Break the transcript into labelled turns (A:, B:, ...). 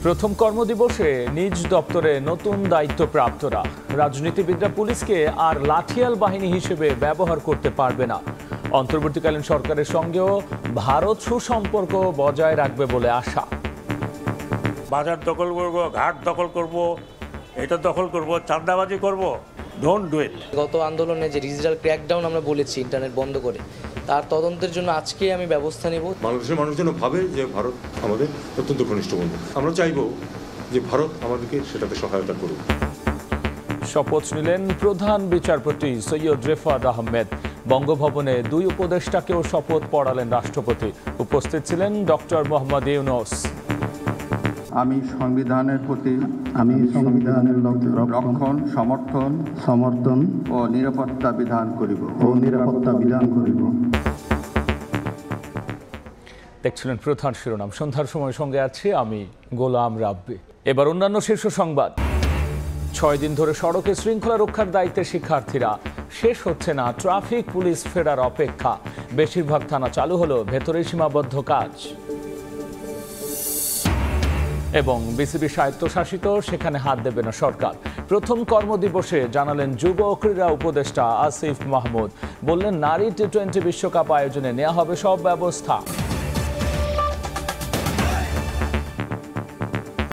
A: প্রথম কর্মদিবসে নিজ দপ্তরে নতুন দায়িত্বপ্রাপ্তরা। রাজনীতিবিদরা পুলিশকে আর লাঠিয়াল বাহিনী হিসেবে ব্যবহার করতে পারবে না। অন্তর্বর্তীকালীন সরকারের সঙ্গেও ভারত সুসম্পর্ক বজায় রাখবে বলে আশা।
B: বাজার দখল করব, ঘাট দখল করব, এটা দখল করব, চাঁদাবাজি করব, ডোন্ট ডু ইট।
C: গত আন্দোলনে যে ডিজিটাল ক্র্যাকডাউন আমরা বলেছি ইন্টারনেট বন্ধ করে, তার তদন্তের জন্য আজকে আমি ব্যবস্থা নেব।
D: বাংলাদেশের মানুষ যেন ভাবে যে ভারত আমাদের অত্যন্ত ঘনিষ্ঠ বন্ধু। আমরা চাইব যে ভারত আমাদেরকে সেটাতে সহায়তা করুক।
A: শপথ নিলেন প্রধান বিচারপতি সৈয়দ রেফাত আহমেদ। বঙ্গভবনে দুই উপদেষ্টাকেও শপথ পড়ালেন রাষ্ট্রপতি। উপস্থিত ছিলেন ডক্টর মোহাম্মদ ইউনূস।
E: আমি সংবিধানের প্রতি রক্ষণ, সমর্থন ও নিরাপত্তা বিধান করিব।
A: দেখছিলেন প্রধান শিরোনাম। সন্ধ্যার সময় সঙ্গে আছি আমি গোলাম রাব্বি। এবার অন্যান্য শীর্ষ সংবাদ। 6 দিন ধরে সড়কে শৃঙ্খলা রক্ষার দায়িত্বে শিক্ষার্থীরা। শেষ হচ্ছে না ট্রাফিক পুলিশ ফেরার অপেক্ষা। বেশিরভাগ থানা চালু হলো ভেতরে সীমাবদ্ধ কাজ। এবং বিসিবি স্বায়ত্তশাসিত, সেখানে হাত দেবে না সরকার। প্রথম কর্মদিবসে জানালেন যুব ও ক্রীড়া উপদেষ্টা আসিফ মাহমুদ। বললেন নারী টি-20 বিশ্বকাপ আয়োজনে নেওয়া হবে সব ব্যবস্থা।